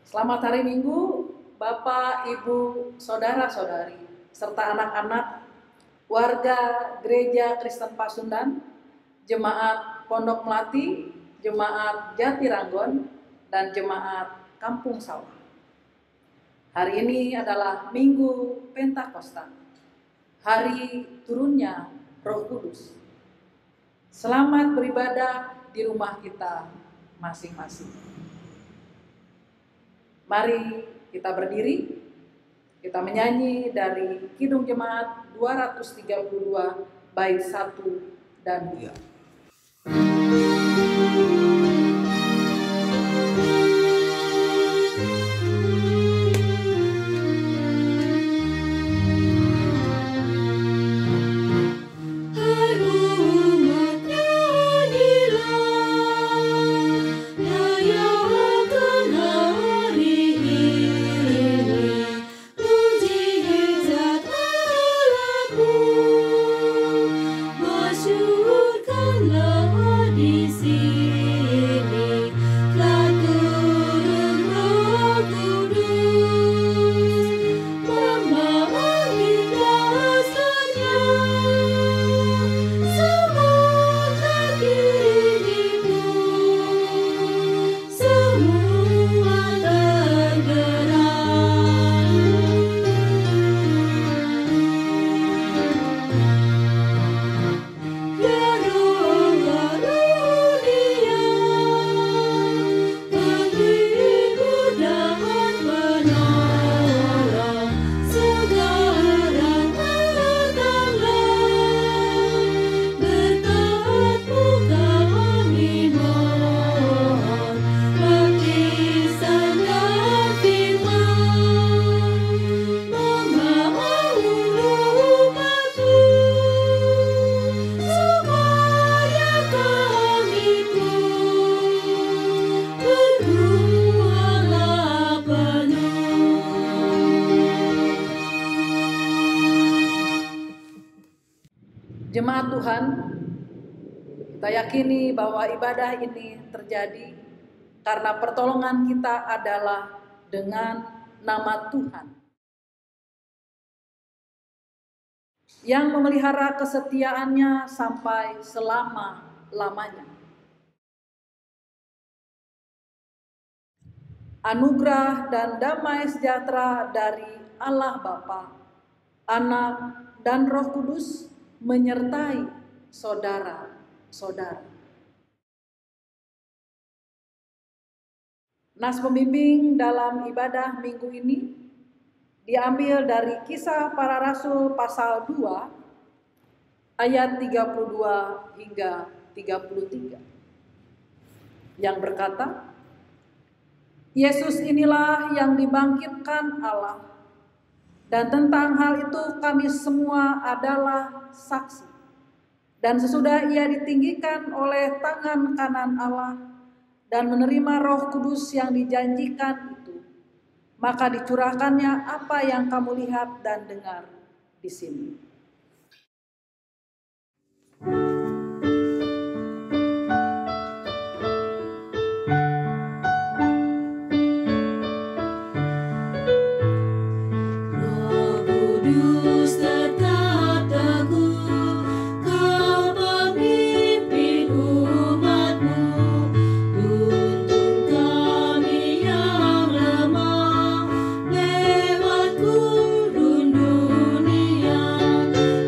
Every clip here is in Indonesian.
Selamat hari Minggu, Bapak, Ibu, Saudara-saudari, serta anak-anak, warga Gereja Kristen Pasundan, Jemaat Pondok Melati, Jemaat Jatiranggon, dan Jemaat Kampung Sawah. Hari ini adalah Minggu Pentakosta, hari turunnya Roh Kudus. Selamat beribadah di rumah kita masing-masing. Mari kita berdiri, kita menyanyi dari Kidung Jemaat 232 bait 1 dan 2. Jemaat Tuhan, kita yakini bahwa ibadah ini terjadi karena pertolongan kita adalah dengan nama Tuhan yang memelihara kesetiaannya sampai selama-lamanya. Anugerah dan damai sejahtera dari Allah Bapa, Anak, dan Roh Kudus menyertai saudara-saudara. Nas pembimbing dalam ibadah minggu ini diambil dari Kisah Para Rasul pasal 2 ayat 32 hingga 33 yang berkata, Yesus inilah yang dibangkitkan Allah, dan tentang hal itu kami semua adalah saksi. Dan sesudah ia ditinggikan oleh tangan kanan Allah dan menerima Roh Kudus yang dijanjikan itu, maka dicurahkannya apa yang kamu lihat dan dengar di sini.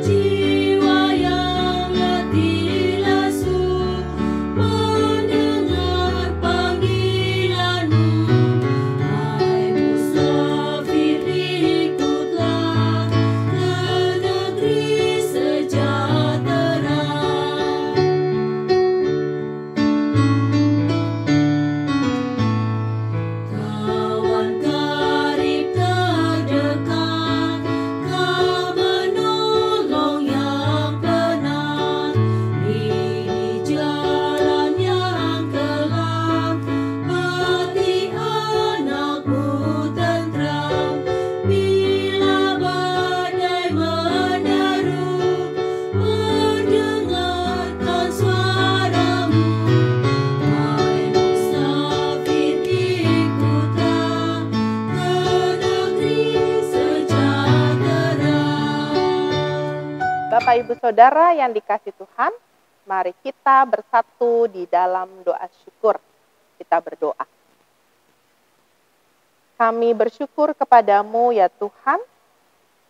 Jiwa yang letih Bapak Ibu Saudara yang dikasihi Tuhan, mari kita bersatu di dalam doa syukur. Kita berdoa. Kami bersyukur kepadamu ya Tuhan,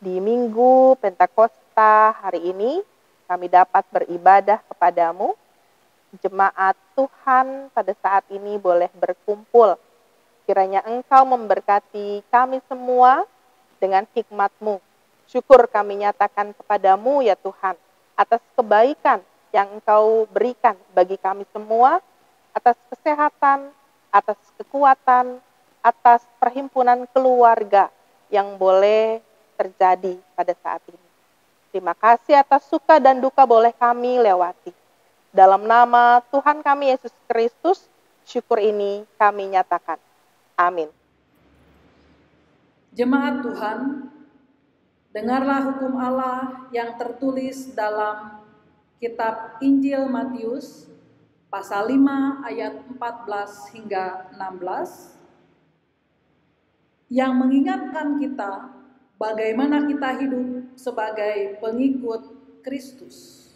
di Minggu Pentakosta hari ini kami dapat beribadah kepadamu. Jemaat Tuhan pada saat ini boleh berkumpul. Kiranya Engkau memberkati kami semua dengan hikmat-Mu. Syukur kami nyatakan kepadamu ya Tuhan, atas kebaikan yang Engkau berikan bagi kami semua, atas kesehatan, atas kekuatan, atas perhimpunan keluarga yang boleh terjadi pada saat ini. Terima kasih atas suka dan duka boleh kami lewati. Dalam nama Tuhan kami Yesus Kristus, syukur ini kami nyatakan. Amin. Jemaat Tuhan, dengarlah hukum Allah yang tertulis dalam kitab Injil Matius, pasal 5 ayat 14 hingga 16, yang mengingatkan kita bagaimana kita hidup sebagai pengikut Kristus.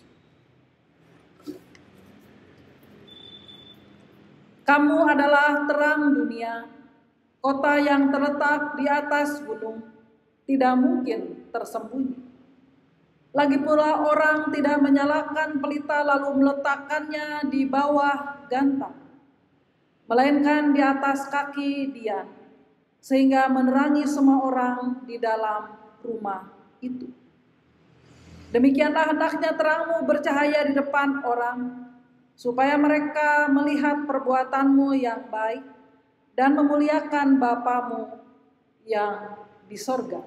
Kamu adalah terang dunia, kota yang terletak di atas gunung, tidak mungkin tersembunyi. Lagi pula orang tidak menyalakan pelita lalu meletakkannya di bawah gantang, melainkan di atas kaki dian, sehingga menerangi semua orang di dalam rumah itu. Demikianlah hendaknya terangmu bercahaya di depan orang, supaya mereka melihat perbuatanmu yang baik dan memuliakan Bapamu yang di sorga.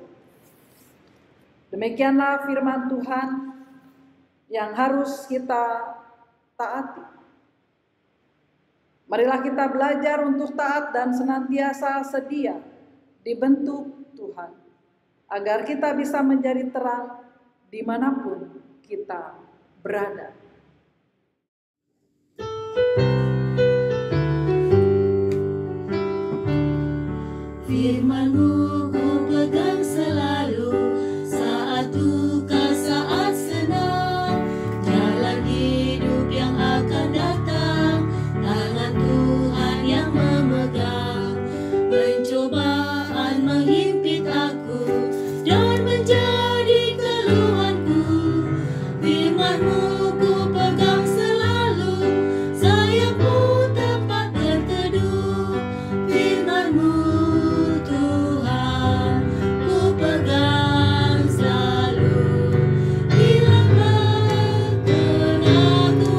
Demikianlah firman Tuhan yang harus kita taati. Marilah kita belajar untuk taat dan senantiasa sedia dibentuk Tuhan, agar kita bisa menjadi terang dimanapun kita berada. Firman-Mu ku pegang selalu, saat duka, saat senang, jalan hidup yang akan datang, tangan Tuhan yang memegang. Pencobaan menghimpit aku dan menjadi keluhanku, firman-Mu ku pegang selalu, sayap-Mu tempat berteduh, firman-Mu Tuhan ku pegang selalu. Hilanglah keraguanku,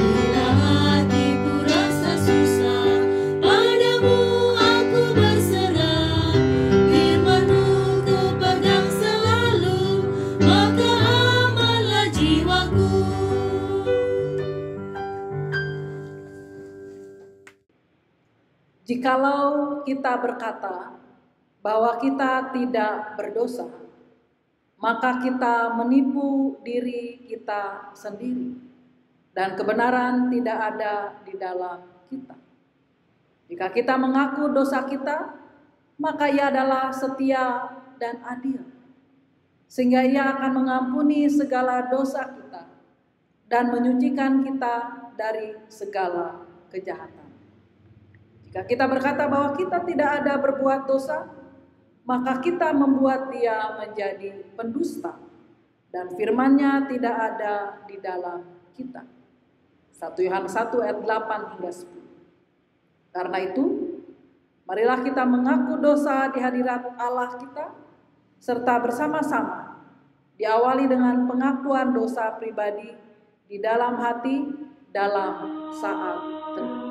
bila hatiku rasa susah, padamu aku berserah, firman-Mu ku pegang selalu, maka amanlah jiwaku. Jikalau kita berkata bahwa kita tidak berdosa, maka kita menipu diri kita sendiri, dan kebenaran tidak ada di dalam kita. Jika kita mengaku dosa kita, maka Ia adalah setia dan adil, sehingga Ia akan mengampuni segala dosa kita dan menyucikan kita dari segala kejahatan. Jika kita berkata bahwa kita tidak ada berbuat dosa, maka kita membuat Dia menjadi pendusta, dan firman-Nya tidak ada di dalam kita. 1 Yohanes 1 ayat 8 hingga 10. Karena itu, marilah kita mengaku dosa di hadirat Allah kita, serta bersama-sama diawali dengan pengakuan dosa pribadi di dalam hati dalam saat teduh.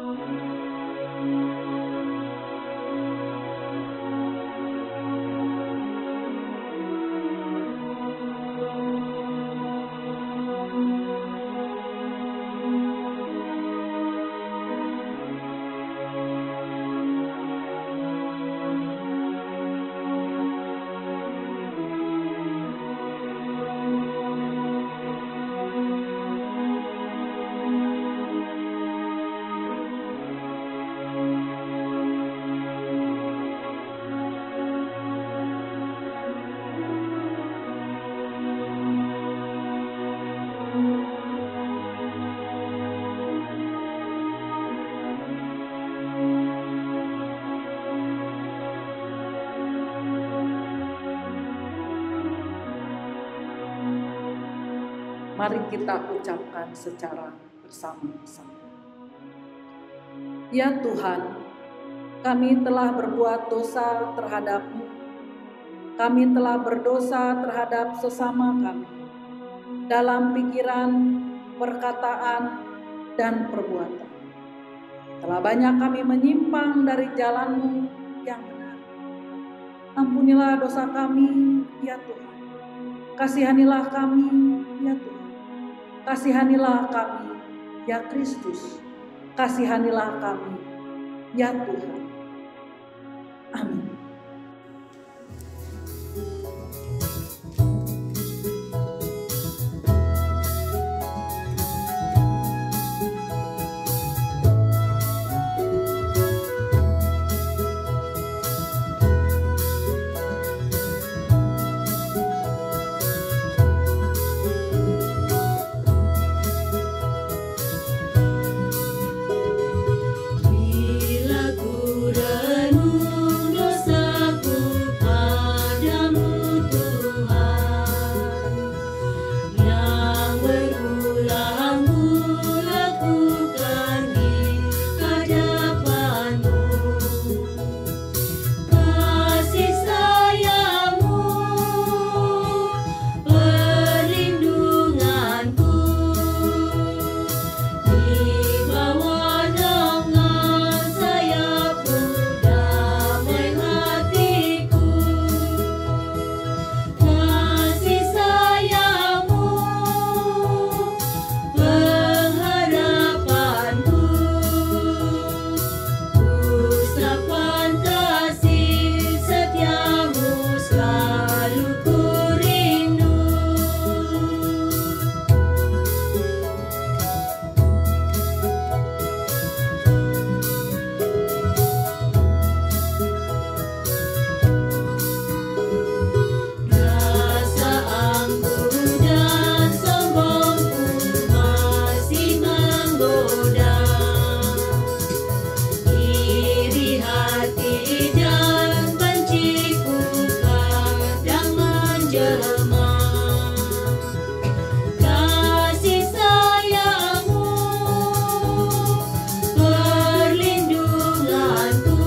Mari kita ucapkan secara bersama-sama. Ya Tuhan, kami telah berbuat dosa terhadap-Mu. Kami telah berdosa terhadap sesama kami, dalam pikiran, perkataan, dan perbuatan. Telah banyak kami menyimpang dari jalan-Mu yang benar. Ampunilah dosa kami, ya Tuhan. Kasihanilah kami, ya Tuhan. Kasihanilah kami, ya Kristus. Kasihanilah kami, ya Tuhan. Amin. Bila ku renung dosaku padamu Tuhan, yang berulang ku lakukan di hadapan-Mu, kasih sayang-Mu perlindunganku, di bawah naungan sayap-Mu damai hatiku, kasih sayang-Mu pengharapanku, usapan kasih setia-Mu selalu ku rindu. Rasa angkuh dan sombongku masih menggoda, iri hati dan benciku kadang menjelma. Kasih sayang-Mu perlindunganku,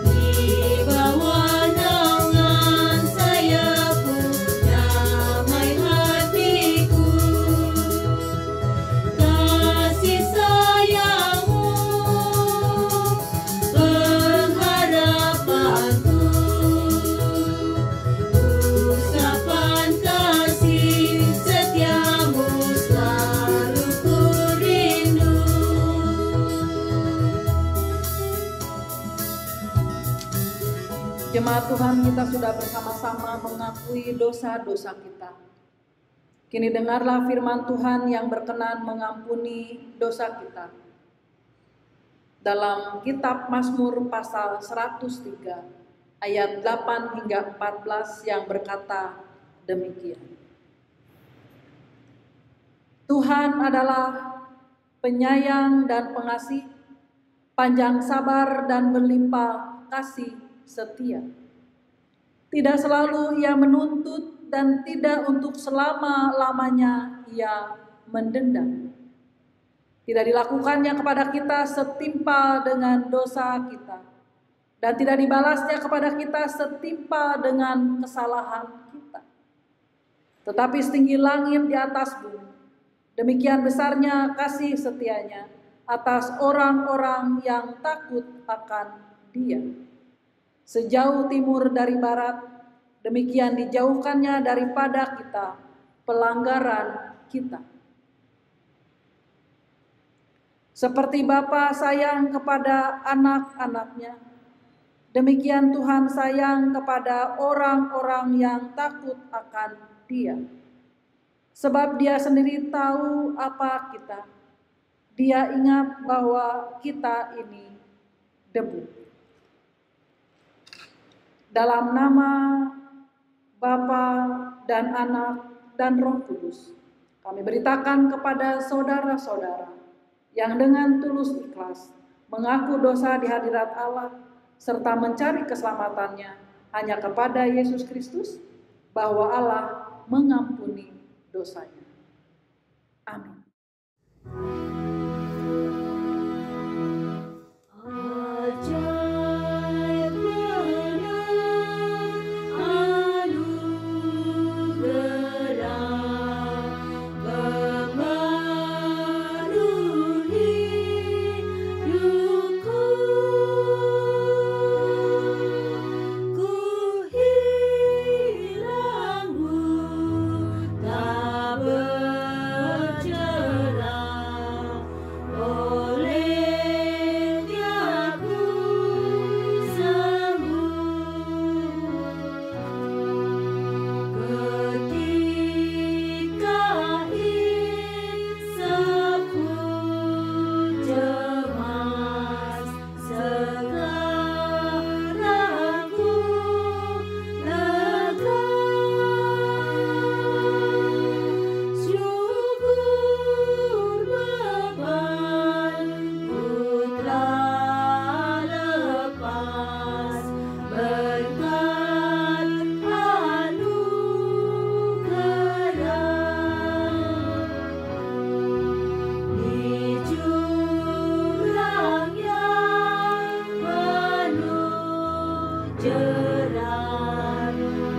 di bawah naungan sayap-Mu damai hatiku, kasih sayang-Mu pengharapanku, usapan kasih setia-Mu selalu ku rindu. Jemaat Tuhan, kita sudah bersama-sama mengakui dosa-dosa kita. Kini dengarlah firman Tuhan yang berkenan mengampuni dosa kita. Dalam kitab Mazmur pasal 103 ayat 8 hingga 14 yang berkata demikian. Tuhan adalah penyayang dan pengasih, panjang sabar dan berlimpah kasih setia. Tidak selalu Ia menuntut dan tidak untuk selama-lamanya Ia mendendam. Tidak dilakukannya kepada kita setimpal dengan dosa kita, dan tidak dibalasnya kepada kita setimpal dengan kesalahan kita. Tetapi setinggi langit di atas bumi, demikian besarnya kasih setianya atas orang-orang yang takut akan Dia. Sejauh timur dari barat, demikian dijauhkannya daripada kita pelanggaran kita. Seperti Bapa sayang kepada anak-anaknya, demikian Tuhan sayang kepada orang-orang yang takut akan Dia. Sebab Dia sendiri tahu apa kita. Dia ingat bahwa kita ini debu. Dalam nama Bapa dan Anak dan Roh Kudus, kami beritakan kepada saudara-saudara yang dengan tulus ikhlas mengaku dosa di hadirat Allah serta mencari keselamatannya hanya kepada Yesus Kristus, bahwa Allah mengampuni dosanya. Amin. Ajaib benar anugerah memenuhi hidupku. Ku hilang tak bercelah olehnya ku sembuh. Ketika insafku cemas, sekarang ku lega. Syukur bebanku telah lepas berkat anugerah. Di jurang yang penuh jerat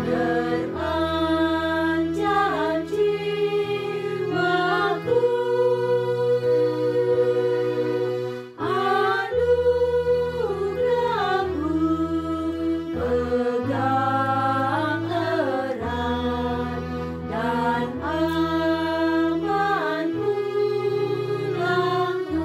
terancam jiwaku. Anugerah-Mu pegang erat dan aman pulangku.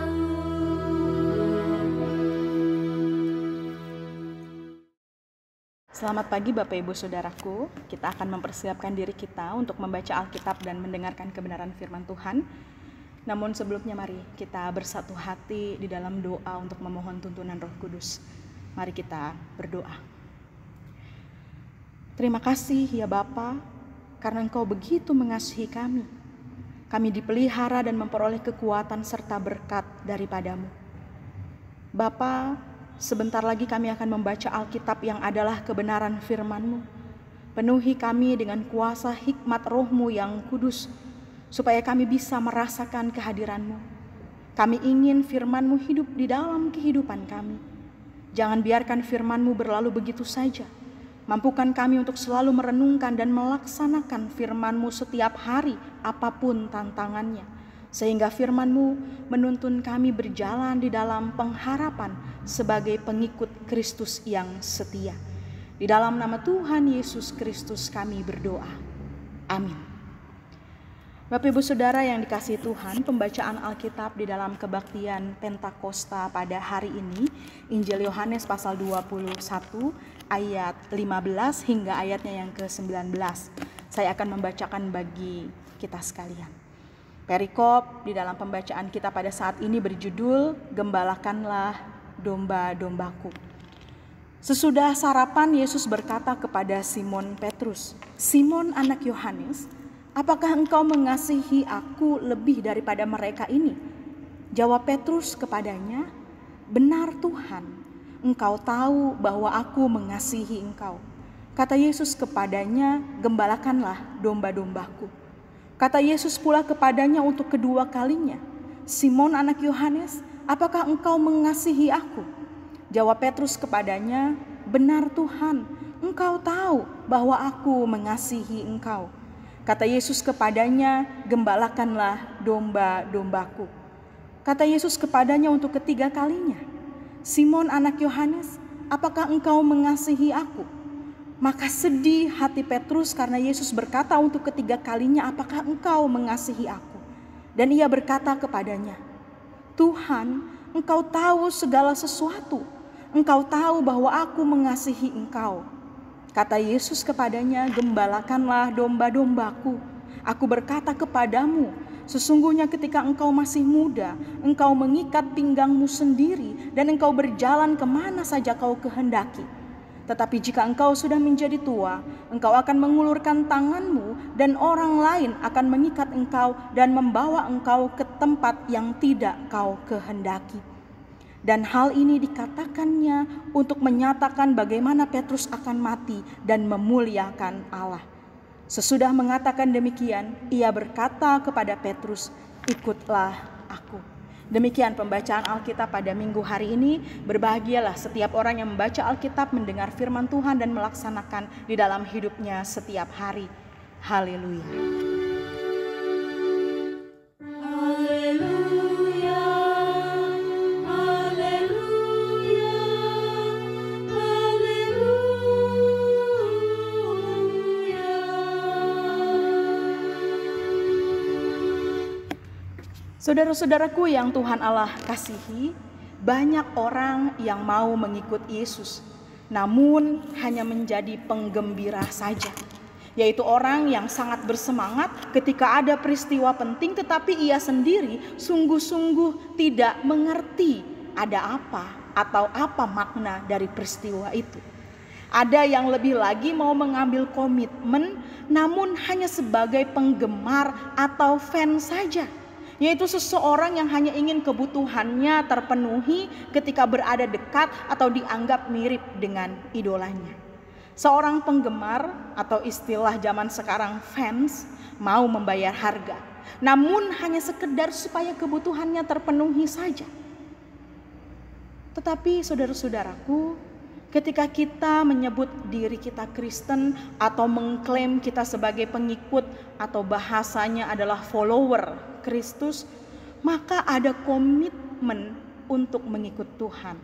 Selamat pagi Bapak Ibu Saudaraku. Kita akan mempersiapkan diri kita untuk membaca Alkitab dan mendengarkan kebenaran firman Tuhan. Namun sebelumnya mari kita bersatu hati di dalam doa untuk memohon tuntunan Roh Kudus. Mari kita berdoa. Terima kasih ya Bapa, karena Engkau begitu mengasihi kami. Kami dipelihara dan memperoleh kekuatan serta berkat daripadamu. Bapa, sebentar lagi kami akan membaca Alkitab yang adalah kebenaran firman-Mu. Penuhi kami dengan kuasa hikmat Roh-Mu yang kudus, supaya kami bisa merasakan kehadiran-Mu. Kami ingin firman-Mu hidup di dalam kehidupan kami. Jangan biarkan firman-Mu berlalu begitu saja. Mampukan kami untuk selalu merenungkan dan melaksanakan firman-Mu setiap hari, apapun tantangannya. Sehingga firman-Mu menuntun kami berjalan di dalam pengharapan sebagai pengikut Kristus yang setia. Di dalam nama Tuhan Yesus Kristus kami berdoa. Amin. Bapak Ibu Saudara yang dikasihi Tuhan, pembacaan Alkitab di dalam kebaktian Pentakosta pada hari ini, Injil Yohanes pasal 21 ayat 15 hingga ayatnya yang ke-19. Saya akan membacakan bagi kita sekalian. Perikop di dalam pembacaan kita pada saat ini berjudul Gembalakanlah domba-dombaku. Sesudah sarapan, Yesus berkata kepada Simon Petrus, "Simon anak Yohanes, apakah engkau mengasihi aku lebih daripada mereka ini?" Jawab Petrus kepadanya, "Benar Tuhan, engkau tahu bahwa aku mengasihi engkau." Kata Yesus kepadanya, "Gembalakanlah domba-dombaku." Kata Yesus pula kepadanya untuk kedua kalinya, "Simon anak Yohanes, apakah engkau mengasihi aku?" Jawab Petrus kepadanya, "Benar Tuhan, engkau tahu bahwa aku mengasihi engkau." Kata Yesus kepadanya, "Gembalakanlah domba-dombaku." Kata Yesus kepadanya untuk ketiga kalinya, "Simon anak Yohanes, apakah engkau mengasihi aku?" Maka sedih hati Petrus karena Yesus berkata untuk ketiga kalinya, "Apakah engkau mengasihi aku?" Dan ia berkata kepadanya, "Tuhan, engkau tahu segala sesuatu. Engkau tahu bahwa aku mengasihi engkau." Kata Yesus kepadanya, "Gembalakanlah domba-dombaku. Aku berkata kepadamu, sesungguhnya ketika engkau masih muda, engkau mengikat pinggangmu sendiri dan engkau berjalan kemana saja kau kehendaki. Tetapi jika engkau sudah menjadi tua, engkau akan mengulurkan tanganmu dan orang lain akan mengikat engkau dan membawa engkau ke tempat yang tidak kau kehendaki." Dan hal ini dikatakannya untuk menyatakan bagaimana Petrus akan mati dan memuliakan Allah. Sesudah mengatakan demikian, ia berkata kepada Petrus, "Ikutlah aku." Demikian pembacaan Alkitab pada minggu hari ini. Berbahagialah setiap orang yang membaca Alkitab, mendengar firman Tuhan dan melaksanakan di dalam hidupnya setiap hari. Haleluya. Haleluya, haleluya, haleluya. Saudara-saudaraku yang Tuhan Allah kasihi, banyak orang yang mau mengikut Yesus, namun hanya menjadi penggembira saja. Yaitu orang yang sangat bersemangat ketika ada peristiwa penting, tetapi ia sendiri sungguh-sungguh tidak mengerti ada apa atau apa makna dari peristiwa itu. Ada yang lebih lagi mau mengambil komitmen namun hanya sebagai penggemar atau fans saja. Yaitu seseorang yang hanya ingin kebutuhannya terpenuhi ketika berada dekat atau dianggap mirip dengan idolanya. Seorang penggemar atau istilah zaman sekarang fans mau membayar harga, namun hanya sekedar supaya kebutuhannya terpenuhi saja. Tetapi saudara-saudaraku, ketika kita menyebut diri kita Kristen atau mengklaim kita sebagai pengikut atau bahasanya adalah follower Kristus, maka ada komitmen untuk mengikut Tuhan.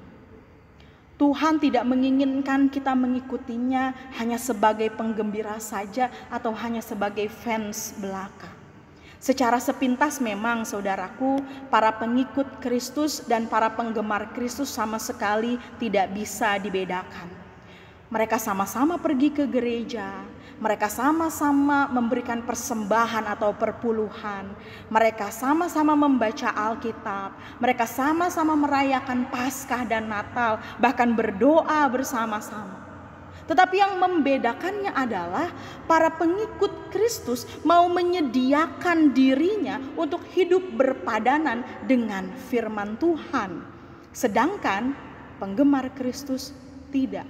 Tuhan tidak menginginkan kita mengikutinya hanya sebagai penggembira saja atau hanya sebagai fans belaka. Secara sepintas memang saudaraku, para pengikut Kristus dan para penggemar Kristus sama sekali tidak bisa dibedakan. Mereka sama-sama pergi ke gereja, mereka sama-sama memberikan persembahan atau perpuluhan, mereka sama-sama membaca Alkitab, mereka sama-sama merayakan Paskah dan Natal, bahkan berdoa bersama-sama. Tetapi yang membedakannya adalah para pengikut Kristus mau menyediakan dirinya untuk hidup berpadanan dengan firman Tuhan. Sedangkan penggemar Kristus tidak.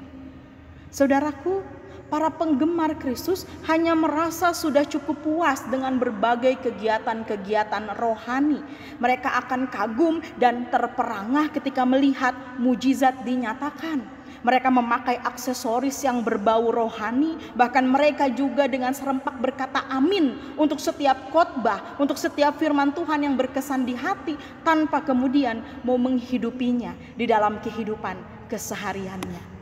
Saudaraku, para penggemar Kristus hanya merasa sudah cukup puas dengan berbagai kegiatan-kegiatan rohani. Mereka akan kagum dan terperangah ketika melihat mujizat dinyatakan. Mereka memakai aksesoris yang berbau rohani, bahkan mereka juga dengan serempak berkata amin untuk setiap khotbah, untuk setiap firman Tuhan yang berkesan di hati, tanpa kemudian mau menghidupinya di dalam kehidupan kesehariannya.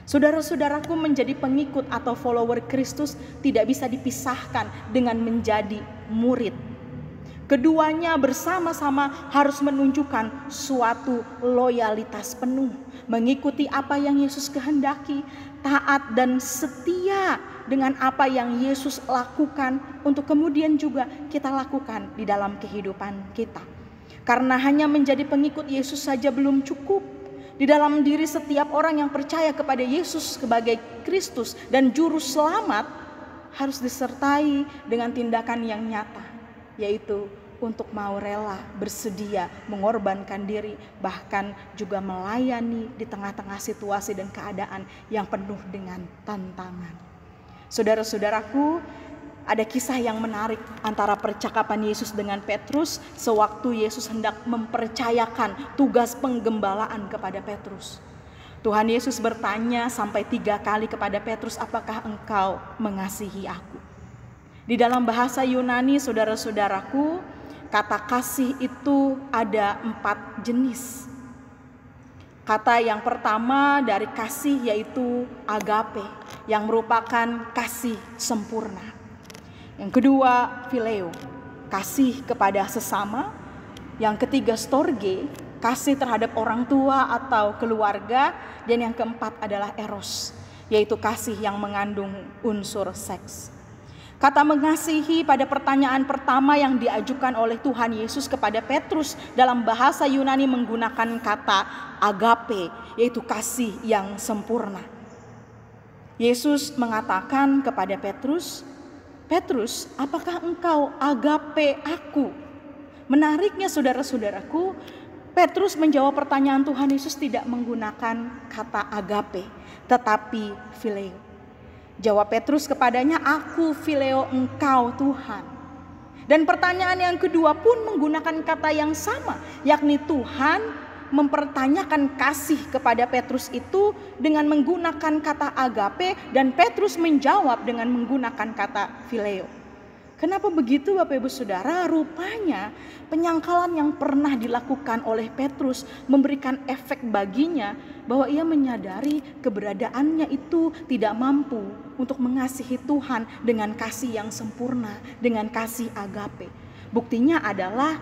Saudara-saudaraku, menjadi pengikut atau follower Kristus tidak bisa dipisahkan dengan menjadi murid. Keduanya bersama-sama harus menunjukkan suatu loyalitas penuh, mengikuti apa yang Yesus kehendaki, taat dan setia dengan apa yang Yesus lakukan untuk kemudian juga kita lakukan di dalam kehidupan kita. Karena hanya menjadi pengikut Yesus saja belum cukup. Di dalam diri setiap orang yang percaya kepada Yesus sebagai Kristus dan juru selamat harus disertai dengan tindakan yang nyata, yaitu untuk mau rela, bersedia, mengorbankan diri, bahkan juga melayani di tengah-tengah situasi dan keadaan yang penuh dengan tantangan. Saudara-saudaraku, ada kisah yang menarik antara percakapan Yesus dengan Petrus sewaktu Yesus hendak mempercayakan tugas penggembalaan kepada Petrus. Tuhan Yesus bertanya sampai 3 kali kepada Petrus, "Apakah engkau mengasihi aku?" Di dalam bahasa Yunani, saudara-saudaraku, kata kasih itu ada 4 jenis. Kata yang pertama dari kasih yaitu agape, yang merupakan kasih sempurna. Yang kedua, phileo, kasih kepada sesama. Yang ketiga, storge, kasih terhadap orang tua atau keluarga. Dan yang keempat adalah eros, yaitu kasih yang mengandung unsur seks. Kata mengasihi pada pertanyaan pertama yang diajukan oleh Tuhan Yesus kepada Petrus dalam bahasa Yunani menggunakan kata agape, yaitu kasih yang sempurna. Yesus mengatakan kepada Petrus, "Petrus, apakah engkau agape aku?" Menariknya saudara-saudaraku, Petrus menjawab pertanyaan Tuhan Yesus tidak menggunakan kata agape, tetapi phileo. Jawab Petrus kepadanya, "Aku phileo engkau Tuhan." Dan pertanyaan yang kedua pun menggunakan kata yang sama, yakni Tuhan mempertanyakan kasih kepada Petrus itu dengan menggunakan kata agape, dan Petrus menjawab dengan menggunakan kata phileo. Kenapa begitu Bapak Ibu Saudara? Rupanya penyangkalan yang pernah dilakukan oleh Petrus memberikan efek baginya bahwa ia menyadari keberadaannya itu tidak mampu untuk mengasihi Tuhan dengan kasih yang sempurna, dengan kasih agape. Buktinya adalah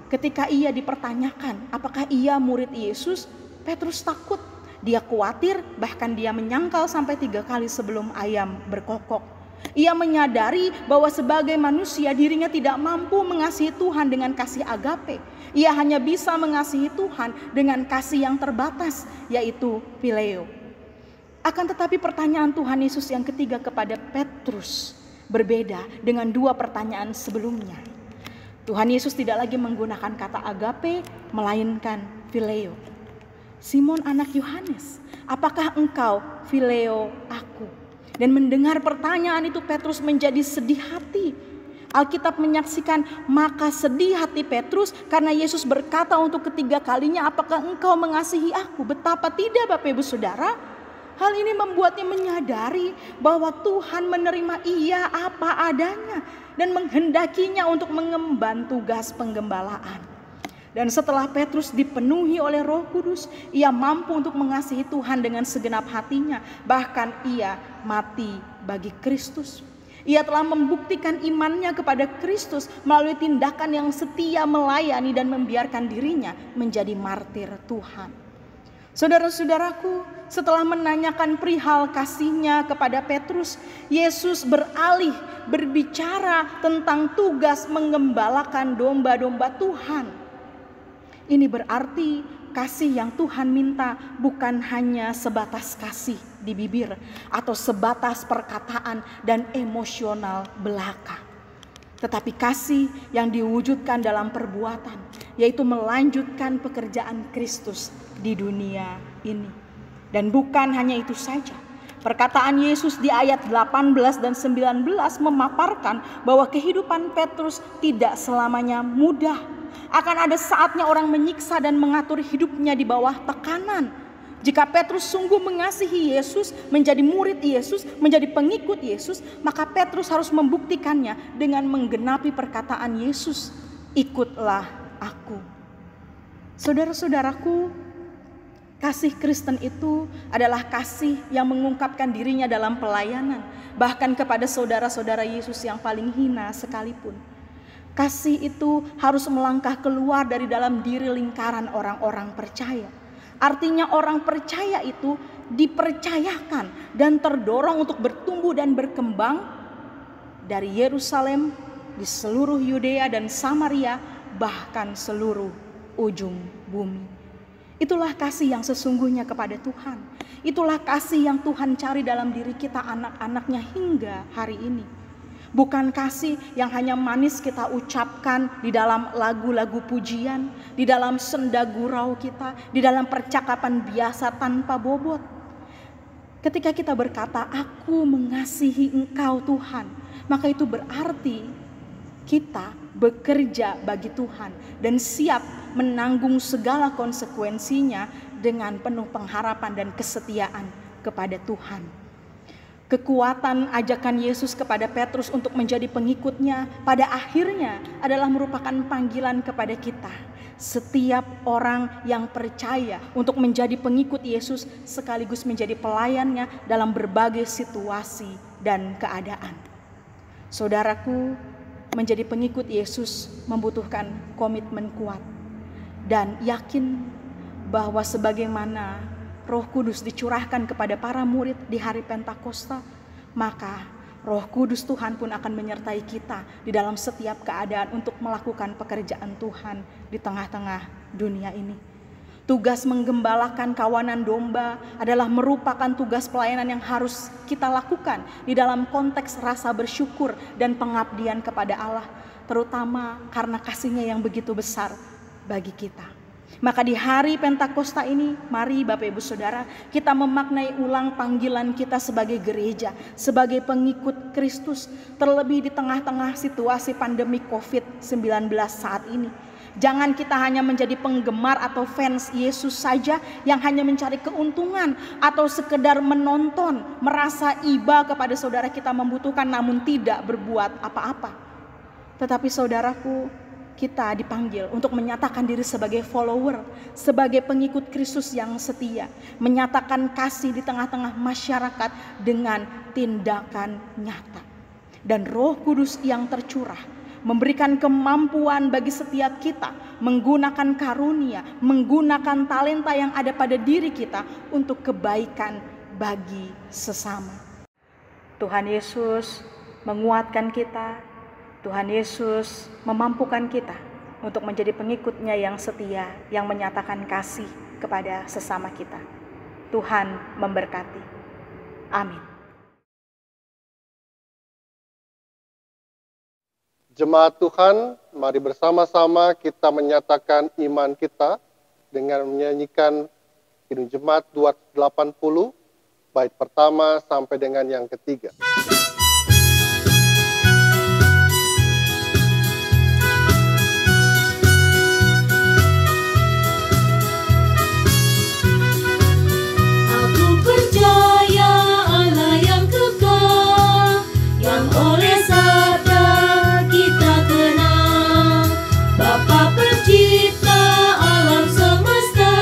ketika ia dipertanyakan apakah ia murid Yesus, Petrus takut. Dia khawatir, bahkan dia menyangkal sampai 3 kali sebelum ayam berkokok. Ia menyadari bahwa sebagai manusia dirinya tidak mampu mengasihi Tuhan dengan kasih agape. Ia hanya bisa mengasihi Tuhan dengan kasih yang terbatas, yaitu phileo. Akan tetapi pertanyaan Tuhan Yesus yang ketiga kepada Petrus berbeda dengan 2 pertanyaan sebelumnya. Tuhan Yesus tidak lagi menggunakan kata agape, melainkan phileo. "Simon anak Yohanes, apakah engkau phileo aku?" Dan mendengar pertanyaan itu Petrus menjadi sedih hati. Alkitab menyaksikan, maka sedih hati Petrus karena Yesus berkata untuk ketiga kalinya, "Apakah engkau mengasihi aku?" Betapa tidak Bapak Ibu Saudara. Hal ini membuatnya menyadari bahwa Tuhan menerima ia apa adanya dan menghendakinya untuk mengemban tugas penggembalaan. Dan setelah Petrus dipenuhi oleh Roh Kudus, ia mampu untuk mengasihi Tuhan dengan segenap hatinya. Bahkan ia mati bagi Kristus. Ia telah membuktikan imannya kepada Kristus melalui tindakan yang setia melayani dan membiarkan dirinya menjadi martir Tuhan. Saudara-saudaraku, setelah menanyakan perihal kasihnya kepada Petrus, Yesus beralih berbicara tentang tugas menggembalakan domba-domba Tuhan. Ini berarti kasih yang Tuhan minta bukan hanya sebatas kasih di bibir atau sebatas perkataan dan emosional belaka. Tetapi kasih yang diwujudkan dalam perbuatan, yaitu melanjutkan pekerjaan Kristus di dunia ini. Dan bukan hanya itu saja. Perkataan Yesus di ayat 18 dan 19 memaparkan bahwa kehidupan Petrus tidak selamanya mudah. Akan ada saatnya orang menyiksa dan mengatur hidupnya di bawah tekanan. Jika Petrus sungguh mengasihi Yesus, menjadi murid Yesus, menjadi pengikut Yesus, maka Petrus harus membuktikannya dengan menggenapi perkataan Yesus, "Ikutlah aku." Saudara-saudaraku, kasih Kristen itu adalah kasih yang mengungkapkan dirinya dalam pelayanan, bahkan kepada saudara-saudara Yesus yang paling hina sekalipun. Kasih itu harus melangkah keluar dari dalam diri lingkaran orang-orang percaya. Artinya orang percaya itu dipercayakan dan terdorong untuk bertumbuh dan berkembang dari Yerusalem, di seluruh Yudea dan Samaria, bahkan seluruh ujung bumi. Itulah kasih yang sesungguhnya kepada Tuhan. Itulah kasih yang Tuhan cari dalam diri kita anak-anaknya hingga hari ini. Bukan kasih yang hanya manis kita ucapkan di dalam lagu-lagu pujian, di dalam senda gurau kita, di dalam percakapan biasa tanpa bobot. Ketika kita berkata, "Aku mengasihi Engkau Tuhan," maka itu berarti kita bekerja bagi Tuhan dan siap menanggung segala konsekuensinya dengan penuh pengharapan dan kesetiaan kepada Tuhan. Kekuatan ajakan Yesus kepada Petrus untuk menjadi pengikutnya pada akhirnya adalah merupakan panggilan kepada kita. Setiap orang yang percaya untuk menjadi pengikut Yesus sekaligus menjadi pelayannya dalam berbagai situasi dan keadaan. Saudaraku, menjadi pengikut Yesus membutuhkan komitmen kuat dan yakin bahwa sebagaimana Roh Kudus dicurahkan kepada para murid di hari Pentakosta, maka Roh Kudus Tuhan pun akan menyertai kita di dalam setiap keadaan untuk melakukan pekerjaan Tuhan di tengah-tengah dunia ini. Tugas menggembalakan kawanan domba adalah merupakan tugas pelayanan yang harus kita lakukan di dalam konteks rasa bersyukur dan pengabdian kepada Allah, terutama karena kasih-Nya yang begitu besar bagi kita. Maka di hari Pentakosta ini, mari Bapak Ibu Saudara, kita memaknai ulang panggilan kita sebagai gereja, sebagai pengikut Kristus, terlebih di tengah-tengah situasi pandemi COVID-19 saat ini. Jangan kita hanya menjadi penggemar atau fans Yesus saja yang hanya mencari keuntungan atau sekedar menonton, merasa iba kepada saudara kita membutuhkan namun tidak berbuat apa-apa. Tetapi saudaraku, kita dipanggil untuk menyatakan diri sebagai follower, sebagai pengikut Kristus yang setia, menyatakan kasih di tengah-tengah masyarakat dengan tindakan nyata. Dan Roh Kudus yang tercurah memberikan kemampuan bagi setiap kita menggunakan karunia, menggunakan talenta yang ada pada diri kita untuk kebaikan bagi sesama. Tuhan Yesus menguatkan kita, Tuhan Yesus memampukan kita untuk menjadi pengikutnya yang setia, yang menyatakan kasih kepada sesama kita. Tuhan memberkati. Amin. Jemaat Tuhan, mari bersama-sama kita menyatakan iman kita dengan menyanyikan Kidung Jemaat 280, bait pertama sampai dengan yang ketiga. Aku percaya Allah yang kekal, yang oleh sabda kita kenal, Bapa pencipta alam semesta,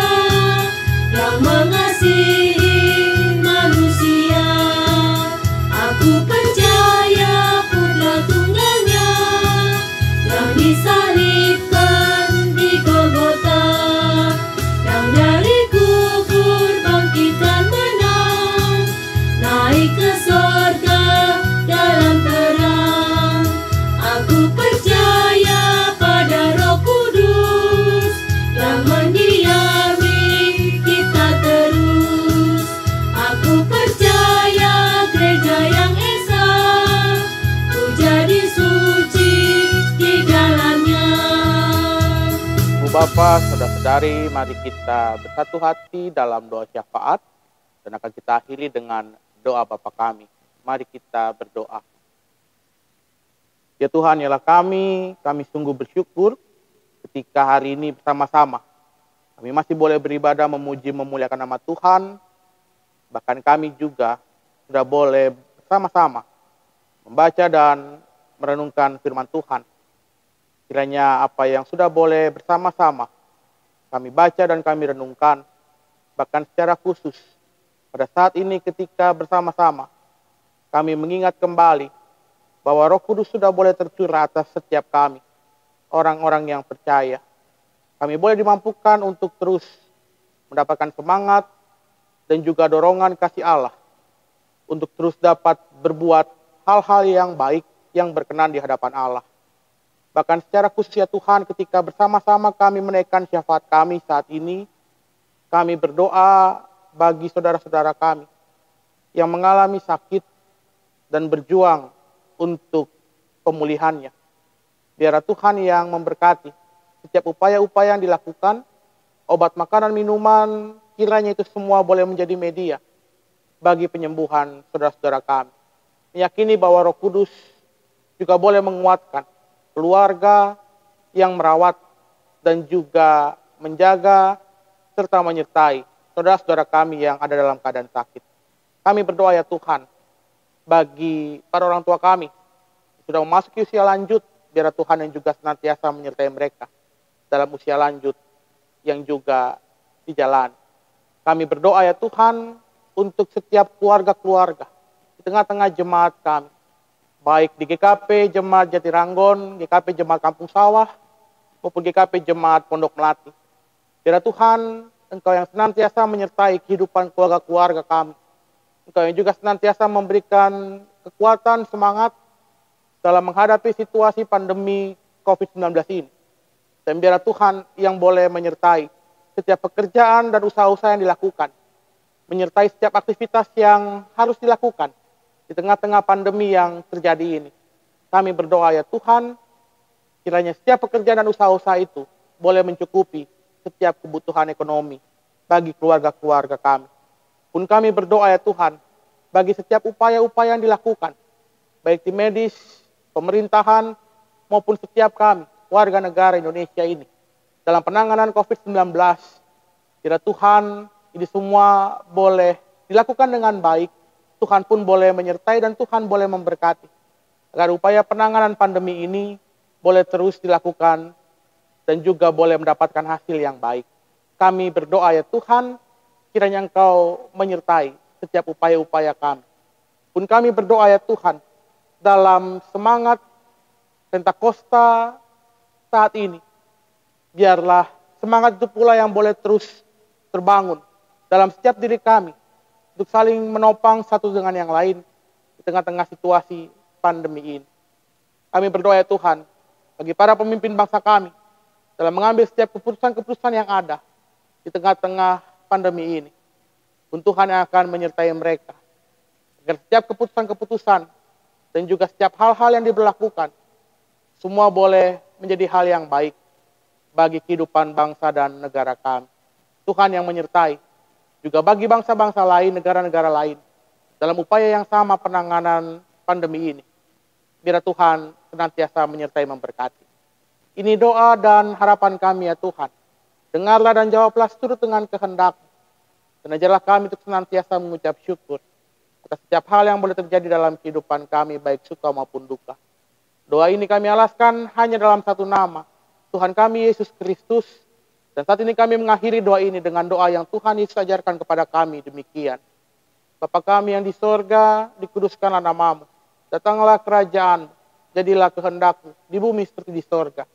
yang mengasihi manusia. Aku percaya Putra tunggalnya, yang disalibkan di Golgota, yang dari kubur bangkit dan menang, naik ke sorga dalam terang. Aku percaya pada Roh Kudus yang mendiami kita terus. Aku percaya gereja yang esa, ku jadi suci di dalamnya. Ibu Bapa, saudara-saudari, mari kita bersatu hati dalam doa syafaat dan akan kita akhiri dengan doa Bapa kami. Mari kita berdoa. Ya Tuhan, ialah kami sungguh bersyukur ketika hari ini bersama-sama kami masih boleh beribadah, memuji, memuliakan nama Tuhan. Bahkan kami juga sudah boleh bersama-sama membaca dan merenungkan firman Tuhan. Kiranya apa yang sudah boleh bersama-sama kami baca dan kami renungkan, bahkan secara khusus pada saat ini ketika bersama-sama kami mengingat kembali bahwa Roh Kudus sudah boleh tercurah atas setiap kami, orang-orang yang percaya. Kami boleh dimampukan untuk terus mendapatkan semangat dan juga dorongan kasih Allah untuk terus dapat berbuat hal-hal yang baik, yang berkenan di hadapan Allah. Bahkan secara khusus ya Tuhan, ketika bersama-sama kami menaikkan syafaat kami saat ini, kami berdoa bagi saudara-saudara kami yang mengalami sakit dan berjuang untuk pemulihannya. Biar Tuhan yang memberkati setiap upaya-upaya yang dilakukan, obat, makanan, minuman, kiranya itu semua boleh menjadi media bagi penyembuhan saudara-saudara kami. Meyakini bahwa Roh Kudus juga boleh menguatkan keluarga yang merawat dan juga menjaga serta menyertai saudara-saudara kami yang ada dalam keadaan sakit. Kami berdoa ya Tuhan, bagi para orang tua kami sudah memasuki usia lanjut, biar Tuhan yang juga senantiasa menyertai mereka dalam usia lanjut yang juga di jalan. Kami berdoa ya Tuhan untuk setiap keluarga-keluarga di tengah-tengah jemaat kami, baik di GKP Jemaat Jatiranggon, GKP Jemaat Kampung Sawah, maupun GKP Jemaat Pondok Melati. Biar Tuhan, Engkau yang senantiasa menyertai kehidupan keluarga-keluarga kami. Engkau yang juga senantiasa memberikan kekuatan, semangat dalam menghadapi situasi pandemi COVID-19 ini. Dan biar Tuhan yang boleh menyertai setiap pekerjaan dan usaha-usaha yang dilakukan. Menyertai setiap aktivitas yang harus dilakukan di tengah-tengah pandemi yang terjadi ini. Kami berdoa ya Tuhan, kiranya setiap pekerjaan dan usaha-usaha itu boleh mencukupi setiap kebutuhan ekonomi bagi keluarga-keluarga kami. Pun kami berdoa ya Tuhan, bagi setiap upaya-upaya yang dilakukan, baik tim medis, pemerintahan, maupun setiap kami, warga negara Indonesia ini, dalam penanganan COVID-19, kira Tuhan ini semua boleh dilakukan dengan baik, Tuhan pun boleh menyertai dan Tuhan boleh memberkati, agar upaya penanganan pandemi ini boleh terus dilakukan dan juga boleh mendapatkan hasil yang baik. Kami berdoa ya Tuhan, kiranya Engkau menyertai setiap upaya-upaya kami. Pun kami berdoa ya Tuhan, dalam semangat Pentakosta saat ini, biarlah semangat itu pula yang boleh terus terbangun dalam setiap diri kami, untuk saling menopang satu dengan yang lain di tengah-tengah situasi pandemi ini. Kami berdoa ya Tuhan, bagi para pemimpin bangsa kami, dalam mengambil setiap keputusan-keputusan yang ada di tengah-tengah pandemi ini, pun Tuhan yang akan menyertai mereka, agar setiap keputusan-keputusan dan juga setiap hal-hal yang diberlakukan, semua boleh menjadi hal yang baik bagi kehidupan bangsa dan negara kami. Tuhan yang menyertai, juga bagi bangsa-bangsa lain, negara-negara lain, dalam upaya yang sama penanganan pandemi ini. Biar Tuhan senantiasa menyertai memberkati. Ini doa dan harapan kami ya Tuhan. Dengarlah dan jawablah seturut dengan kehendak-Mu. Dan ajarlah kami untuk senantiasa mengucap syukur atas setiap hal yang boleh terjadi dalam kehidupan kami, baik suka maupun duka. Doa ini kami alaskan hanya dalam satu nama, Tuhan kami Yesus Kristus. Dan saat ini kami mengakhiri doa ini dengan doa yang Tuhan Yesus ajarkan kepada kami demikian. Bapa kami yang di sorga, dikuduskanlah nama-Mu. Datanglah kerajaan, jadilah kehendak-Mu di bumi seperti di sorga.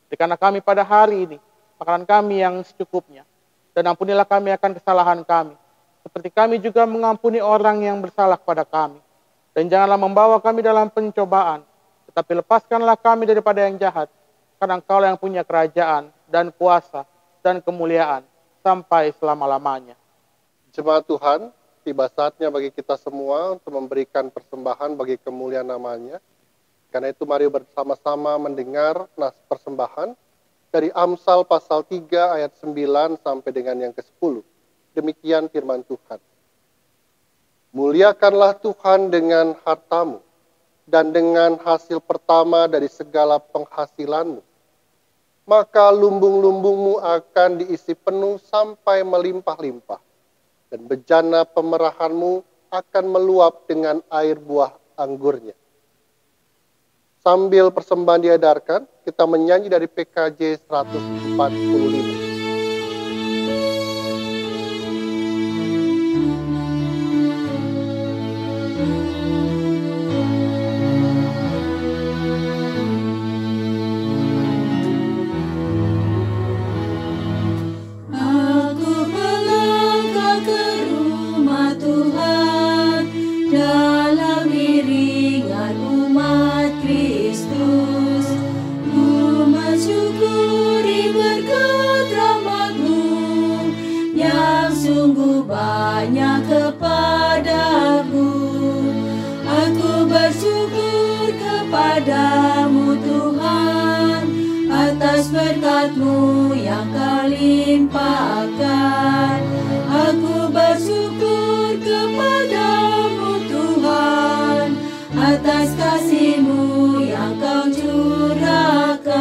Berikanlah kami pada hari ini makanan kami yang secukupnya. Dan ampunilah kami akan kesalahan kami, seperti kami juga mengampuni orang yang bersalah kepada kami. Dan janganlah membawa kami dalam pencobaan, tetapi lepaskanlah kami daripada yang jahat, karena Engkau yang punya kerajaan dan kuasa dan kemuliaan sampai selama-lamanya. Jemaat Tuhan, tiba saatnya bagi kita semua untuk memberikan persembahan bagi kemuliaan namanya. Karena itu mari bersama-sama mendengar nas persembahan dari Amsal pasal 3 ayat 9 sampai dengan yang ke-10. Demikian firman Tuhan. Muliakanlah Tuhan dengan hartamu dan dengan hasil pertama dari segala penghasilanmu. Maka lumbung-lumbungmu akan diisi penuh sampai melimpah-limpah. Dan bejana pemerahanmu akan meluap dengan air buah anggurnya. Sambil persembahan diedarkan, kita menyanyi dari PKJ 145. Berkat-Mu yang Kau limpahkan, aku bersyukur kepada-Mu Tuhan, atas kasih-Mu yang Kau curahkan.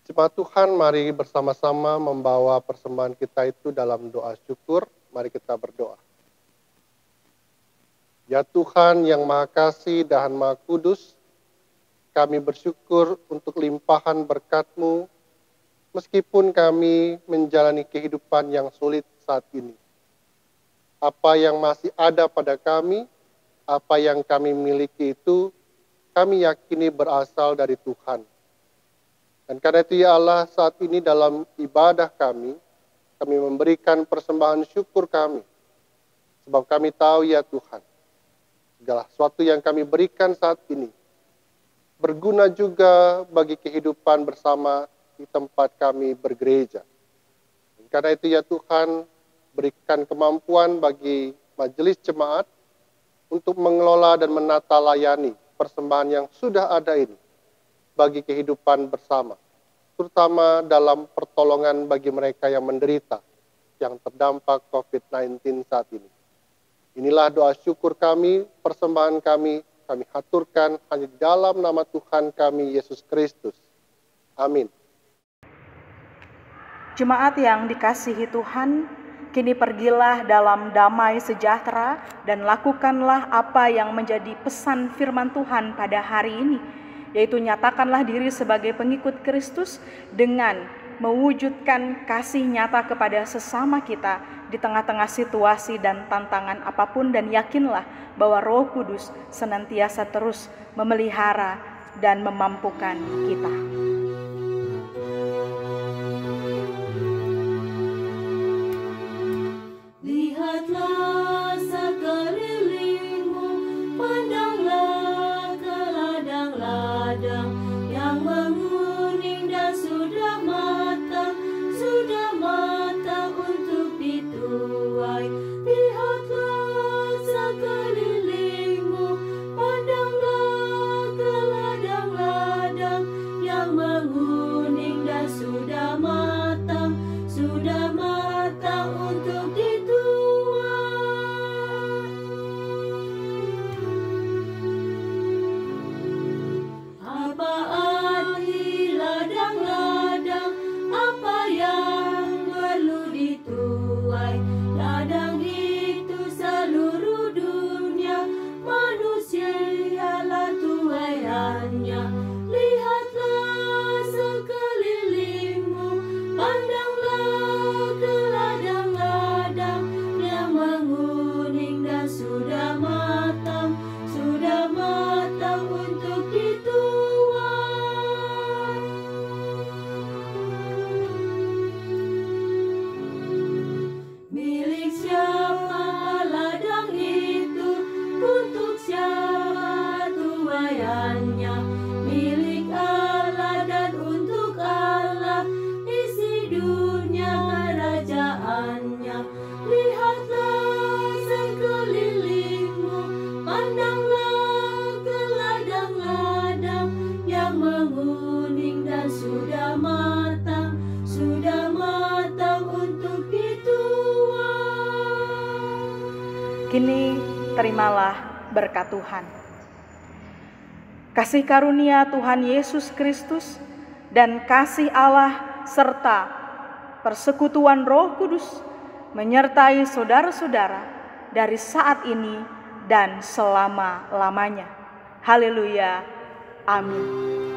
Jemaat Tuhan, mari bersama-sama membawa persembahan kita itu dalam doa syukur. Mari kita berdoa. Ya Tuhan yang Maha Kasih dan Maha Kudus, kami bersyukur untuk limpahan berkat-Mu, meskipun kami menjalani kehidupan yang sulit saat ini. Apa yang masih ada pada kami, apa yang kami miliki itu, kami yakini berasal dari Tuhan. Dan karena itu ya Allah, saat ini dalam ibadah kami memberikan persembahan syukur kami. Sebab kami tahu ya Tuhan, segala sesuatu yang kami berikan saat ini, berguna juga bagi kehidupan bersama di tempat kami bergereja. Dan karena itu ya Tuhan, berikan kemampuan bagi majelis jemaat untuk mengelola dan menata layani persembahan yang sudah ada ini. bagi kehidupan bersama, terutama dalam pertolongan bagi mereka yang menderita, yang terdampak COVID-19 saat ini. Inilah doa syukur kami, persembahan kami haturkan hanya di dalam nama Tuhan kami, Yesus Kristus. Amin. Jemaat yang dikasihi Tuhan, kini pergilah dalam damai sejahtera dan lakukanlah apa yang menjadi pesan firman Tuhan pada hari ini, yaitu nyatakanlah diri sebagai pengikut Kristus dengan mewujudkan kasih nyata kepada sesama kita di tengah-tengah situasi dan tantangan apapun, dan yakinlah bahwa Roh Kudus senantiasa terus memelihara dan memampukan kita. Lihatlah sekelilingmu, pandanglah ke ladang-ladang yang menguning dan sudah matang untuk dituai. Lihatlah sekelilingmu, pandanglah ke ladang-ladang yang menguning dan sudah matang untuk dituai. Apa arti ladang-ladang? Apa yang perlu dituai? Ladang itu seluruh dunia, manusia ialah tuaiannya. Lihatlah sekelilingmu, pandanglah ke ladang-ladang yang menguning dan sudah matang untuk dituai. Milik siapa ladang itu? Untuk siapa tuaiannya? Milik Allah dan untuk Allah, isi dunia kerajaannya. Lihatlah sekelilingmu, pandanglah ke ladang-ladang yang menguning dan sudah matang untuk dituai. Kini terimalah berkat Tuhan. Kasih karunia Tuhan Yesus Kristus dan kasih Allah serta persekutuan Roh Kudus menyertai saudara-saudara dari saat ini dan selama-lamanya. Haleluya. Amin.